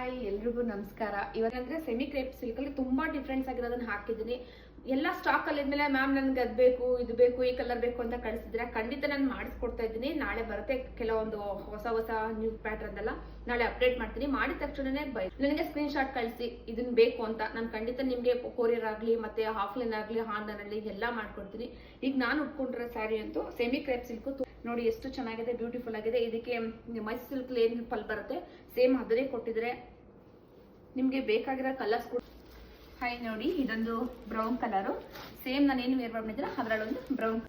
Hi ಎಲ್ರಿಗೂ ನಮಸ್ಕಾರ. ಇವಾಗಂದ್ರೆ semi crepe silk ಅಲ್ಲಿ ತುಂಬಾ ಡಿಫ್ರೆನ್ಸ್ ಆಗಿರೋದನ್ನ ಹಾಕಿದ್ದೀನಿ. ಎಲ್ಲ ಸ್ಟಾಕ್ ಅಲ್ಲಿ ಇದ್ಮೇಲೆ ಮ್ಯಾಮ್ ನನ್ಗೆ ಅದ್ ಬೇಕು ಇದು ಬೇಕು ಈ ಕಲರ್ ಬೇಕು ಅಂತ ಕಳಿಸಿದ್ರೆ ಖಂಡಿತ ನಾನು ಮಾಡಿಸ್ಕೊಡ್ತಾ ಇದ್ದೀನಿ. ನಾಳೆ ಬರುತ್ತೆ ಕೆಲವೊಂದು ಹೊಸ ನ್ಯೂ ಪ್ಯಾಟರ್ನ್ ಎಲ್ಲ ನಾಳೆ ಅಪ್ಡೇಟ್ ಮಾಡ್ತೀನಿ. ಮಾಡಿದ ತಕ್ಷಣನೇ ನನಗೆ ಸ್ಕ್ರೀನ್ ಶಾಟ್ ಕಳಿಸಿ ಇದನ್ನ ಬೇಕು ಅಂತ ನಾನು ಖಂಡಿತ ನಿಮ್ಗೆ ಕೊರಿಯರ್ ಆಗ್ಲಿ ಮತ್ತೆ ಆಫ್ಲೈನ್ ಆಗ್ಲಿ ಆನ್ಲೈನ್ ಅಲ್ಲಿ ಎಲ್ಲ ಮಾಡ್ಕೊಡ್ತೀನಿ. ಈಗ ನಾನು ಉಟ್ಕೊಂಡಿರೋ ಸ್ಯಾರಿ ಅಂತೂ ಸೆಮಿ ಕ್ರೇಪ್ ಸಿಲ್ಕ್ ನೋಡಿ ಎಷ್ಟು ಚೆನ್ನಾಗಿದೆ, ಬ್ಯೂಟಿಫುಲ್ ಆಗಿದೆ. ಇದಕ್ಕೆ ಮೈಸೂರು ಸಿಲ್ಕ್ ಏನ್ ಪಲ್ ಬರುತ್ತೆ ಸೇಮ್ ಅದನ್ನೇ ಕೊಟ್ಟಿದ್ರೆ. ನಿಮ್ಗೆ ಬೇಕಾಗಿರೋ ಕಲರ್ಸ್ ಕೂಡ ಹಾಯ್ ನೋಡಿ, ಇದೊಂದು ಬ್ರೌನ್ ಕಲರು ಸೇಮ್ ನಾನು ಏನು ವೇರ್ ಮಾಡಿದ್ರೆ ಅದರಲ್ಲೊಂದು ಬ್ರೌನ್.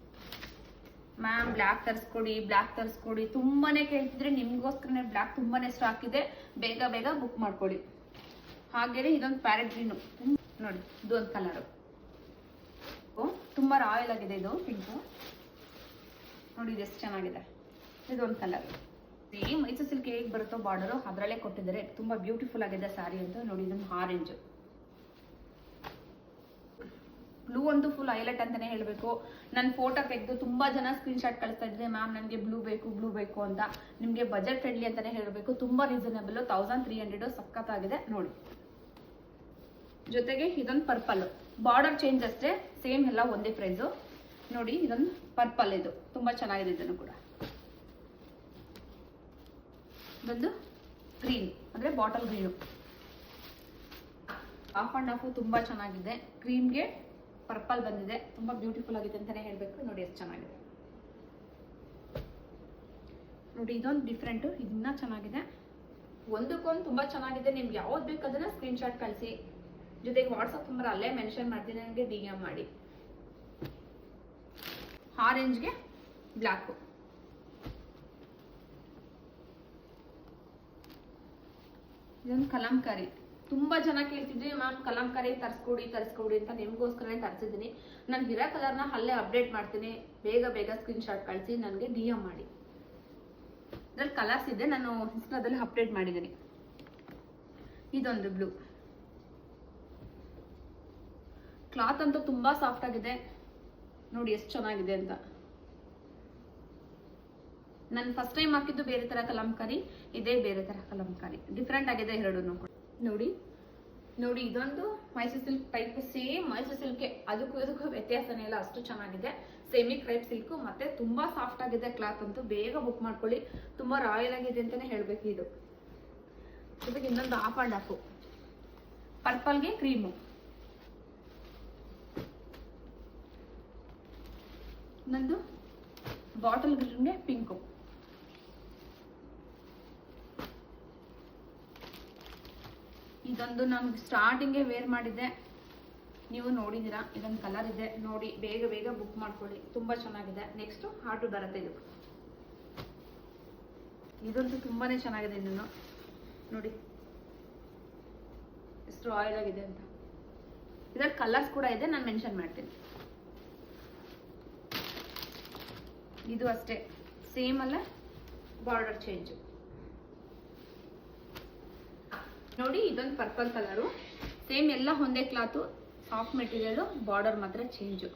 ಮ್ಯಾಮ್ ಬ್ಲ್ಯಾಕ್ ತರಿಸ್ಕೊಡಿ ತುಂಬಾನೇ ಕೇಳ್ತಿದ್ರೆ ನಿಮ್ಗೋಸ್ಕರನೇ ಬ್ಲ್ಯಾಕ್ ತುಂಬಾನೇ ಸ್ಟಾಕ್ ಇದೆ, ಬೇಗ ಬೇಗ ಬುಕ್ ಮಾಡ್ಕೊಳ್ಳಿ. ಹಾಗೇನೆ ಇದೊಂದು ಪ್ಯಾರೆಟ್ ಗ್ರೀನು ನೋಡಿ, ಇದು ಒಂದು ಕಲರು ತುಂಬಾ ರಾಯಲ್ ಆಗಿದೆ. ಇದು ಪಿಂಕು ನೋಡಿ, ಇದು ಎಷ್ಟು ಚೆನ್ನಾಗಿದೆ. ಇದೊಂದು ಕಲರ್ ಸೇಮ್ ಮೈಸೂರು ಸಿಲ್ಕ್ ಹೇಗೆ ಬರುತ್ತೋ ಬಾರ್ಡರು ಅದರಲ್ಲೇ ಕೊಟ್ಟಿದ್ದಾರೆ. ತುಂಬಾ ಬ್ಯೂಟಿಫುಲ್ ಆಗಿದೆ ಸ್ಯಾರಿ ಅಂತ ನೋಡಿ. ಇದೊಂದು ಆರೆಂಜ್ ಬ್ಲೂ ಅಂತೂ ಫುಲ್ ಹೈಲೈಟ್ ಅಂತಾನೆ ಹೇಳ್ಬೇಕು. ನನ್ನ ಫೋಟೋ ತೆಗೆದು ತುಂಬಾ ಜನ ಸ್ಕ್ರೀನ್ ಶಾಟ್ ಕಳಿಸ್ತಾ ಇದ್ರೆ ಮ್ಯಾಮ್ ನನಗೆ ಬ್ಲೂ ಬೇಕು ಅಂತ. ನಿಮಗೆ ಬಜೆಟ್ ಫ್ರೆಂಡ್ಲಿ ಅಂತಾನೆ ಹೇಳ್ಬೇಕು. ತುಂಬಾ ರೀಸನಬಲ್, 1300 ಸಖತ್ತಾಗಿದೆ ನೋಡಿ. ಜೊತೆಗೆ ಇದೊಂದು ಪರ್ಪಲ್, ಬಾರ್ಡರ್ ಚೇಂಜ್ ಅಷ್ಟೇ, ಸೇಮ್ ಎಲ್ಲ ಒಂದೇ ಪ್ರೈಸು ನೋಡಿ. ಇದೊಂದು ಪರ್ಪಲ್, ಇದು ತುಂಬಾ ಚೆನ್ನಾಗಿದೆ. ಇದನ್ನು ಕೂಡ ಇದೊಂದು ಗ್ರೀನ್ ಅಂದ್ರೆ bottle green, of and of ತುಂಬಾ ಚೆನ್ನಾಗಿದೆ. ಕ್ರೀಮ್ಗೆ ಪರ್ಪಲ್ ಬಂದಿದೆ, ತುಂಬಾ ಬ್ಯೂಟಿಫುಲ್ ಆಗಿದೆ ಅಂತಾನೆ ಹೇಳ್ಬೇಕು. ನೋಡಿ ಎಷ್ಟು ಚೆನ್ನಾಗಿದೆ ನೋಡಿ. ಇದೊಂದು ಡಿಫ್ರೆಂಟ್, ಇದನ್ನ ಚೆನ್ನಾಗಿದೆ. ಒಂದಕ್ಕೊಂದು ತುಂಬಾ ಚೆನ್ನಾಗಿದೆ. ನಿಮ್ಗೆ ಯಾವ್ದು ಬೇಕು ಅದನ್ನ ಸ್ಕ್ರೀನ್ ಶಾಟ್ ಕಳಿಸಿ. ಜೊತೆಗೆ ವಾಟ್ಸಪ್ ನಂಬರ್ ಅಲ್ಲೇ ಮೆನ್ಷನ್ ಮಾಡ್ತೀನಿ, ನನಗೆ DM ಮಾಡಿ. ಆರೆಂಜ್ಗೆ ಬ್ಲ್ಯಾಕ್, ಇದೊಂದು ಕಲಂಕಾರಿ. ತುಂಬಾ ಜನ ಕೇಳ್ತಿದ್ವಿ ಮ್ಯಾಮ್ ಕಲಂಕಾರಿ ತರಿಸ್ಕೊಡಿ ಅಂತ, ನಿಮ್ಗೋಸ್ಕರನೇ ತರಿಸಿದ್ದೀನಿ. ನಾನು ಇರೋ ಕಲರ್ನ ಅಲ್ಲೇ ಅಪ್ಡೇಟ್ ಮಾಡ್ತೀನಿ. ಬೇಗ ಸ್ಕ್ರೀನ್ ಶಾಟ್ ಕಳಿಸಿ, ನನಗೆ DM ಮಾಡಿ. ಇದ್ರಲ್ಲಿ ಕಲರ್ಸ್ ಇದೆ, ನಾನು ಇನ್ಸ್ಟಾದಲ್ಲಿ ಅಪ್ಡೇಟ್ ಮಾಡಿದ್ದೀನಿ. ಇದೊಂದು ಬ್ಲೂ, ಕ್ಲಾತ್ ಅಂತೂ ತುಂಬಾ ಸಾಫ್ಟ್ ಆಗಿದೆ ನೋಡಿ ಎಷ್ಟು ಚೆನ್ನಾಗಿದೆ ಅಂತ. ನಾನು ಫಸ್ಟ್ ಟೈಮ್ ಹಾಕಿದ್ದು ಬೇರೆ ತರ ಕಲಂಕಾರಿ, ಇದೇ ಬೇರೆ ತರ ಕಲಂಕಾರಿ, ಡಿಫ್ರೆಂಟ್ ಆಗಿದೆ ಎರಡೂ ಕೂಡ ನೋಡಿ. ಇದೊಂದು Mysuru silk type, same Mysuru silk, ಅದಕ್ಕೂ ವ್ಯತ್ಯಾಸನೇ ಇಲ್ಲ, ಅಷ್ಟು ಚೆನ್ನಾಗಿದೆ. ಸೆಮಿ ಕ್ರೇಪ್ ಸಿಲ್ಕ್ ಮತ್ತೆ ತುಂಬಾ ಸಾಫ್ಟ್ ಆಗಿದೆ ಕ್ಲಾತ್ ಅಂತೂ. ಬೇಗ ಬುಕ್ ಮಾಡ್ಕೊಳ್ಳಿ, ತುಂಬಾ ರಾಯಲ್ ಆಗಿದೆ ಅಂತಾನೆ ಹೇಳ್ಬೇಕು. ಇದು ಜೊತೆಗೆ ಇನ್ನೊಂದು ಆಫ್ ಅಂಡ್ ಆಫ್, ಪರ್ಪಲ್ಗೆ ಕ್ರೀಮು, ಇನ್ನೊಂದು ಬಾಟಲ್ ಗ್ರೀನ್ಗೆ ಪಿಂಕು. ಇದೊಂದು ನಮ್ಗೆ ಸ್ಟಾರ್ಟಿಂಗ್ಗೆ ವೇರ್ ಮಾಡಿದ್ದೆ, ನೀವು ನೋಡಿದ್ದೀರಾ. ಇದೊಂದು ಕಲರ್ ಇದೆ ನೋಡಿ, ಬೇಗ ಬುಕ್ ಮಾಡ್ಕೊಳ್ಳಿ, ತುಂಬಾ ಚೆನ್ನಾಗಿದೆ. ನೆಕ್ಸ್ಟ್ ಹಾಟು ಬರುತ್ತೆ. ಇದಂತೂ ತುಂಬಾನೇ ಚೆನ್ನಾಗಿದೆ. ಇನ್ನೂ ನೋಡಿ ಎಷ್ಟು ರಾಯಲ್ ಆಗಿದೆ ಅಂತ. ಇದರ ಕಲರ್ಸ್ ಕೂಡ ಇದೆ, ನಾನು ಮೆನ್ಷನ್ ಮಾಡ್ತೀನಿ. ಇದು ಅಷ್ಟೇ, ಸೇಮ್ ಅಲ್ಲ, ಬಾರ್ಡರ್ ಚೇಂಜ್ ನೋಡಿ. ಇದೊಂದು ಪರ್ಪಲ್ ಕಲರು, ಸೇಮ್ ಎಲ್ಲ ಒಂದೇ ಕ್ಲಾತು, ಸಾಫ್ಟ್ ಮೆಟೀರಿಯಲ್, ಬಾರ್ಡರ್ ಮಾತ್ರ ಚೇಂಜು.